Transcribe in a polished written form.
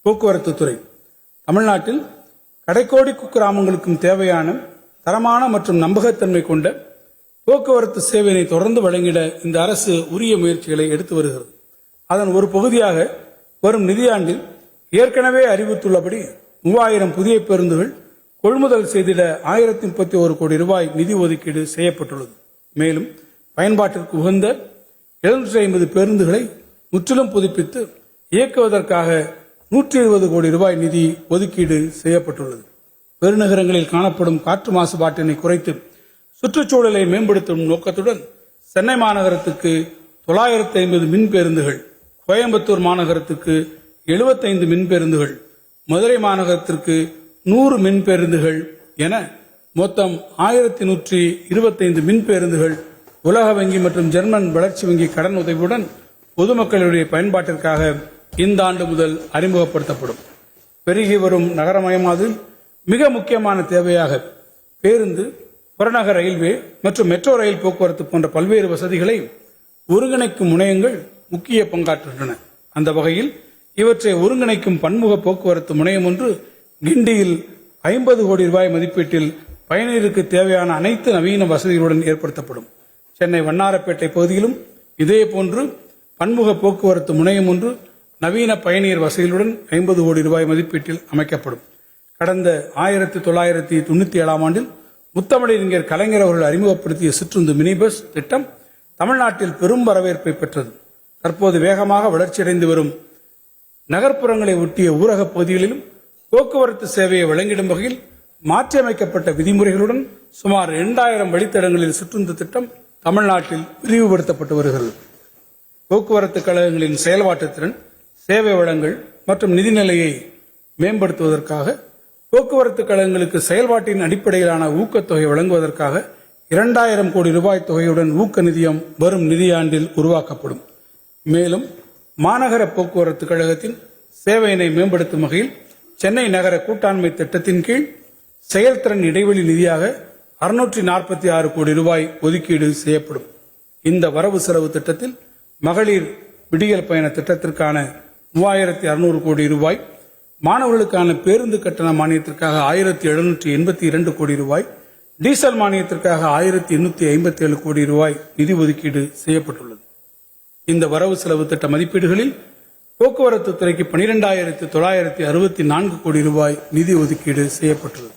போக்குவரத்து துறை தமிழ்நாட்டில் கடைக்கோடி குக்கிராமங்களுக்கும் தேவையான தரமான மற்றும் நம்பகத்தன்மை கொண்ட போக்குவரத்து சேவையினை தொடர்ந்து வழங்கிட இந்த அரசு உரிய முயற்சிகளை எடுத்து வருகிறது. அதன் ஒரு பகுதியாக வரும் நிதியாண்டில் ஏற்கனவே அறிவித்துள்ளபடி 3000 புதிய பேருந்துகள் கொள்முதல் செய்திட 1031 கோடி ரூபாய் நிதி ஒதுக்கீடு செய்யப்பட்டுள்ளது. மேலும் பயன்பாட்டிற்கு உகந்த 750 பேருந்துகளை முற்றிலும் புதுப்பித்து இயக்குவதற்காக 120 கோடி ரூபாய் நிதி ஒதுக்கீடு செய்யப்பட்டுள்ளது. பெருநகரங்களில் காணப்படும் காற்று மாசுபாட்டினை குறைத்து சுற்றுச்சூழலை மேம்படுத்தும் நோக்கத்துடன் சென்னை மாநகரத்துக்கு 950 மின் பேருந்துகள், கோயம்புத்தூர் மாநகரத்துக்கு 75 மின் பேருந்துகள், மதுரை மாநகரத்திற்கு 100 மின் பேருந்துகள் என மொத்தம் 1125 மின் பேருந்துகள் உலக வங்கி மற்றும் ஜெர்மன் வளர்ச்சி வங்கி கடன் உதவியுடன் பொதுமக்களுடைய பயன்பாட்டிற்காக இந்த ஆண்டு முதல் அறிமுகப்படுத்தப்படும். பெருகி வரும் நகரமயமாதல் மிக முக்கியமான தேவையாக பேருந்து, புறநகர் ரயில்வே மற்றும் மெட்ரோ ரயில் போக்குவரத்து போன்ற பல்வேறு வசதிகளை ஒருங்கிணைக்கும் முனையங்கள் முக்கிய பங்காற்றுகின்றன. அந்த வகையில் இவற்றை ஒருங்கிணைக்கும் பன்முக போக்குவரத்து முனையம் ஒன்று கிண்டியில் 50 கோடி ரூபாய் மதிப்பீட்டில் பயணியருக்கு தேவையான அனைத்து நவீன வசதிகளுடன் ஏற்படுத்தப்படும். சென்னை வண்ணாரப்பேட்டை பகுதியிலும் இதேபோன்று பன்முக போக்குவரத்து முனையம் ஒன்று நவீன பயணியர் வசதிகளுடன் 50 கோடி ரூபாய் மதிப்பீட்டில் அமைக்கப்படும். கடந்த 1997ஆம் ஆண்டில் முத்தமிழறிஞர் கலைஞர் அவர்கள் அறிமுகப்படுத்திய சிற்றுந்து மினி பஸ் திட்டம் தமிழ்நாட்டில் பெரும் வரவேற்பை பெற்றது. தற்போது வேகமாக வளர்ச்சியடைந்து வரும் நகர்ப்புறங்களை ஒட்டிய ஊரக பகுதிகளிலும் போக்குவரத்து சேவையை வழங்கிடும் வகையில் மாற்றியமைக்கப்பட்ட விதிமுறைகளுடன் சுமார் 2000 வழித்தடங்களில் சிற்றுந்து திட்டம் தமிழ்நாட்டில் விரிவுபடுத்தப்பட்டு வருகிறது. போக்குவரத்து கழகங்களின் செயல்பாட்டு திறன், சேவை வழங்கல் மற்றும் நிதிநிலையை மேம்படுத்துவதற்காக போக்குவரத்து கழகங்களுக்கு செயல்பாட்டின் அடிப்படையிலான ஊக்கத்தொகை வழங்குவதற்காக 2000 கோடி ரூபாய் தொகையுடன் ஊக்க நிதியம் வரும் நிதியாண்டில் உருவாக்கப்படும். மேலும் மாநகர போக்குவரத்து கழகத்தின் சேவையினை மேம்படுத்தும் வகையில் சென்னை நகர கூட்டாண்மை திட்டத்தின் கீழ் செயல்திறன் இடைவெளி நிதியாக 646 கோடி ரூபாய் ஒதுக்கீடு செய்யப்படும். இந்த வரவு செலவு திட்டத்தில் மகளிர் விடியல் பயண திட்டத்திற்கான 3600 கோடி ரூபாய், மாணவர்களுக்கான பேருந்து கட்டண மானியத்திற்காக 1782 கோடி ரூபாய், டீசல் மானியத்திற்காக 1857 கோடி ரூபாய் நிதி ஒதுக்கீடு செய்யப்பட்டுள்ளது. இந்த வரவு செலவு திட்ட மதிப்பீடுகளில் போக்குவரத்து துறைக்கு 12,964 கோடி ரூபாய் நிதி ஒதுக்கீடு செய்யப்பட்டுள்ளது.